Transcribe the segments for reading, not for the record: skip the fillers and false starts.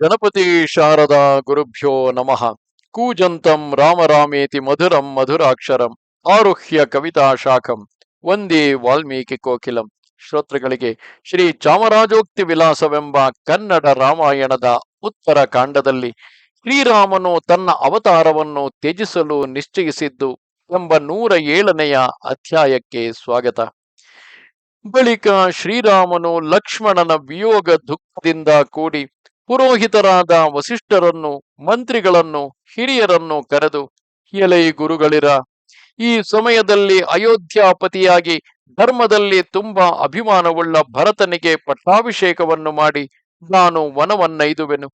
ಗಣಪತಿ ಶಾರದಾ ಗುರುಭ್ಯೋ ನಮಃ. ಕೂಜಂತಂ ರಾಮ ರಾಮೇತಿ ಮಧುರಂ ಮಧುರಾಕ್ಷರಂ ಆರುಹ್ಯ ಕವಿತಾ ಶಾಖಂ ವಂದೇ ವಾಲ್ಮೀಕಿ ಕೋಕಿಲಂ. ಶ್ರೋತೃಗಳಿಗೆ ಶ್ರೀ ಚಾಮರಾಜೋಕ್ತಿ ವಿಲಾಸವೆಂಬ ಕನ್ನಡ ರಾಮಾಯಣದ ಉತ್ತರ ಕಾಂಡದಲ್ಲಿ ಶ್ರೀರಾಮನು ತನ್ನ ಅವತಾರವನ್ನು ತ್ಯಜಿಸಲು ನಿಶ್ಚಯಿಸಿದ್ದು ಎಂಬ 107ನೆಯ ಅಧ್ಯಾಯಕ್ಕೆ ಸ್ವಾಗತ. ಬಳಿಕ ಶ್ರೀರಾಮನು ಲಕ್ಷ್ಮಣನ ವಿಯೋಗ ದುಃಖದಿಂದ ಕೂಡಿ ಪುರೋಹಿತರಾದ ವಸಿಷ್ಠರನ್ನು, ಮಂತ್ರಿಗಳನ್ನು, ಹಿರಿಯರನ್ನು ಕರೆದು, ಎಲೈ ಗುರುಗಳಿರ, ಈ ಸಮಯದಲ್ಲಿ ಅಯೋಧ್ಯಾಪತಿಯಾಗಿ ಧರ್ಮದಲ್ಲಿ ತುಂಬಾ ಅಭಿಮಾನವುಳ್ಳ ಭರತನಿಗೆ ಪಟ್ಟಾಭಿಷೇಕವನ್ನು ಮಾಡಿ ನಾನು ವನವನ್ನೈದುವೆನು.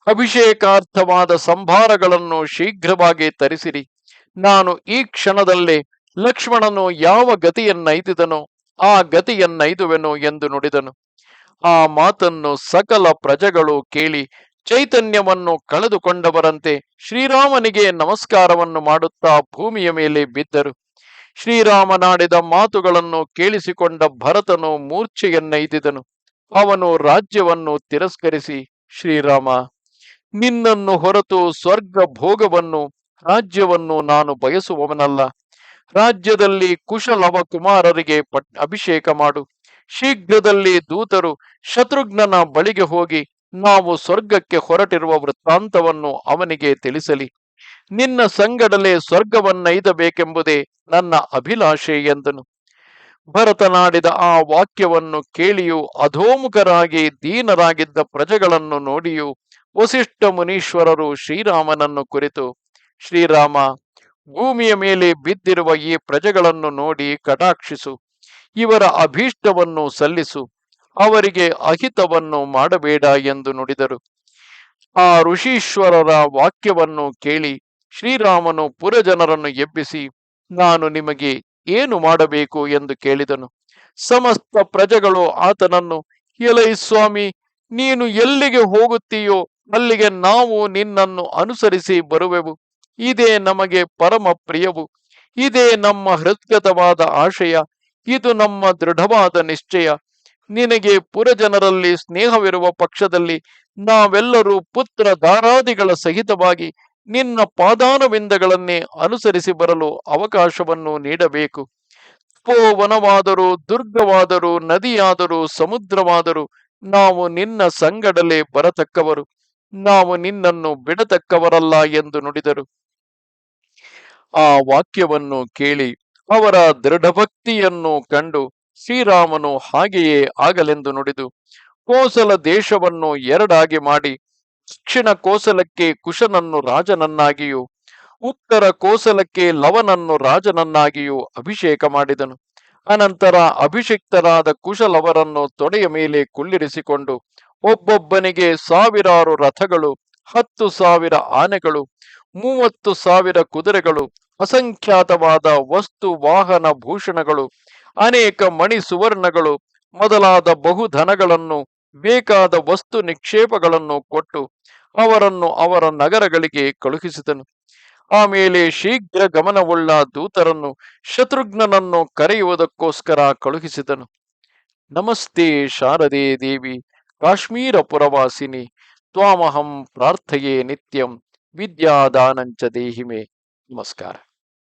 ಅಭಿಷೇಕಾರ್ಥವಾದ ಸಂಭಾರಗಳನ್ನು ಶೀಘ್ರವಾಗಿ ತರಿಸಿರಿ. ನಾನು ಈ ಕ್ಷಣದಲ್ಲೇ ಲಕ್ಷ್ಮಣನು ಯಾವ ಗತಿಯನ್ನೈದಿದನೋ ಆ ಗತಿಯನ್ನೈದುವೆನು ಎಂದು ನುಡಿದನು. ಆ ಮಾತನ್ನು ಸಕಲ ಪ್ರಜೆಗಳು ಕೇಳಿ ಚೈತನ್ಯವನ್ನು ಕಳೆದುಕೊಂಡವರಂತೆ ಶ್ರೀರಾಮನಿಗೆ ನಮಸ್ಕಾರವನ್ನು ಮಾಡುತ್ತಾ ಭೂಮಿಯ ಮೇಲೆ ಬಿದ್ದರು. ಶ್ರೀರಾಮನಾಡಿದ ಮಾತುಗಳನ್ನು ಕೇಳಿಸಿಕೊಂಡ ಭರತನು ಮೂರ್ಛೆಯನ್ನೈದಿದನು. ಅವನು ರಾಜ್ಯವನ್ನು ತಿರಸ್ಕರಿಸಿ, ಶ್ರೀರಾಮ, ನಿನ್ನನ್ನು ಹೊರತು ಸ್ವರ್ಗ ಭೋಗವನ್ನು, ರಾಜ್ಯವನ್ನು ನಾನು ಬಯಸುವವನಲ್ಲ. ರಾಜ್ಯದಲ್ಲಿ ಕುಶಲವ ಕುಮಾರರಿಗೆ ಅಭಿಷೇಕ ಮಾಡು. ಶೀಘ್ರದಲ್ಲಿ ದೂತರು ಶತ್ರುಘ್ನನ ಬಳಿಗೆ ಹೋಗಿ ನಾವು ಸ್ವರ್ಗಕ್ಕೆ ಹೊರಟಿರುವ ವೃತ್ತಾಂತವನ್ನು ಅವನಿಗೆ ತಿಳಿಸಲಿ. ನಿನ್ನ ಸಂಗಡಲೇ ಸ್ವರ್ಗವನ್ನೈದಬೇಕೆಂಬುದೇ ನನ್ನ ಅಭಿಲಾಷೆ ಎಂದನು. ಭರತನಾಡಿದ ಆ ವಾಕ್ಯವನ್ನು ಕೇಳಿಯೂ ಅಧೋಮುಖರಾಗಿ ದೀನರಾಗಿದ್ದ ಪ್ರಜೆಗಳನ್ನು ನೋಡಿಯೂ ವಸಿಷ್ಠ ಮುನೀಶ್ವರರು ಶ್ರೀರಾಮನನ್ನು ಕುರಿತು, ಶ್ರೀರಾಮ, ಭೂಮಿಯ ಮೇಲೆ ಬಿದ್ದಿರುವ ಈ ಪ್ರಜೆಗಳನ್ನು ನೋಡಿ ಕಟಾಕ್ಷಿಸು. ಇವರ ಅಭೀಷ್ಟವನ್ನು ಸಲ್ಲಿಸು. ಅವರಿಗೆ ಅಹಿತವನ್ನು ಮಾಡಬೇಡ ಎಂದು ನುಡಿದರು. ಆ ಋಷೀಶ್ವರರ ವಾಕ್ಯವನ್ನು ಕೇಳಿ ಶ್ರೀರಾಮನು ಪುರಜನರನ್ನು ಎಬ್ಬಿಸಿ, ನಾನು ನಿಮಗೆ ಏನು ಮಾಡಬೇಕು ಎಂದು ಕೇಳಿದನು. ಸಮಸ್ತ ಪ್ರಜೆಗಳು ಆತನನ್ನು, ಎಲೈ ಸ್ವಾಮಿ, ನೀನು ಎಲ್ಲಿಗೆ ಹೋಗುತ್ತೀಯೋ ಅಲ್ಲಿಗೆ ನಾವು ನಿನ್ನನ್ನು ಅನುಸರಿಸಿ ಬರುವೆವು. ಇದೇ ನಮಗೆ ಪರಮ ಪ್ರಿಯವು. ಇದೇ ನಮ್ಮ ಹೃದ್ಗತವಾದ ಆಶಯ. ಇದು ನಮ್ಮ ದೃಢವಾದ ನಿಶ್ಚಯ. ನಿನಗೆ ಪುರಜನರಲ್ಲಿ ಸ್ನೇಹವಿರುವ ಪಕ್ಷದಲ್ಲಿ ನಾವೆಲ್ಲರೂ ಪುತ್ರ ದಾರಾದಿಗಳ ಸಹಿತವಾಗಿ ನಿನ್ನ ಪಾದಾನವಿಂದಗಳನ್ನೇ ಅನುಸರಿಸಿ ಬರಲು ಅವಕಾಶವನ್ನು ನೀಡಬೇಕು. ತಪೋವನವಾದರೂ, ದುರ್ಗವಾದರೂ, ನದಿಯಾದರೂ, ಸಮುದ್ರವಾದರೂ ನಾವು ನಿನ್ನ ಸಂಗಡಲೇ ಬರತಕ್ಕವರು. ನಾವು ನಿನ್ನನ್ನು ಬಿಡತಕ್ಕವರಲ್ಲ ಎಂದು ನುಡಿದರು. ಆ ವಾಕ್ಯವನ್ನು ಕೇಳಿ ಅವರ ದೃಢಭಕ್ತಿಯನ್ನು ಕಂಡು ಶ್ರೀರಾಮನು ಹಾಗೆಯೇ ಆಗಲೆಂದು ನುಡಿದು ಕೋಸಲ ದೇಶವನ್ನು ಎರಡಾಗಿ ಮಾಡಿ ದಕ್ಷಿಣ ಕೋಸಲಕ್ಕೆ ಕುಶನನ್ನು ರಾಜನನ್ನಾಗಿಯೂ ಉತ್ತರ ಕೋಸಲಕ್ಕೆ ಲವನನ್ನು ರಾಜನನ್ನಾಗಿಯೂ ಅಭಿಷೇಕ ಮಾಡಿದನು. ಅನಂತರ ಅಭಿಷಿಕ್ತರಾದ ಕುಶಲವರನ್ನು ತೊಡೆಯ ಮೇಲೆ ಕುಳ್ಳಿರಿಸಿಕೊಂಡು ಒಬ್ಬೊಬ್ಬನಿಗೆ 1000 ರಥಗಳು, 10,000 ಆನೆಗಳು, 30,000 ಕುದುರೆಗಳು, ಅಸಂಖ್ಯಾತವಾದ ವಸ್ತು ವಾಹನ ಭೂಷಣಗಳು, ಅನೇಕ ಮಣಿ ಸುವರ್ಣಗಳು ಮೊದಲಾದ ಬಹುಧನಗಳನ್ನು, ಬೇಕಾದ ವಸ್ತು ನಿಕ್ಷೇಪಗಳನ್ನು ಕೊಟ್ಟು ಅವರನ್ನು ಅವರ ನಗರಗಳಿಗೆ ಕಳುಹಿಸಿದನು. ಆಮೇಲೆ ಶೀಘ್ರ ಗಮನವುಳ್ಳ ದೂತರನ್ನು ಶತ್ರುಘ್ನನನ್ನು ಕರೆಯುವುದಕ್ಕೋಸ್ಕರ ಕಳುಹಿಸಿದನು. ನಮಸ್ತೆ ಶಾರದೆ ದೇವಿ ಕಾಶ್ಮೀರ ಪುರವಾಸಿನಿ, ತ್ವಾಮಹಂ ಪ್ರಾರ್ಥಯೇ ನಿತ್ಯಂ ವಿದ್ಯಾದಾನಂಚ ದೇಹಿಮೆ. ನಮಸ್ಕಾರ.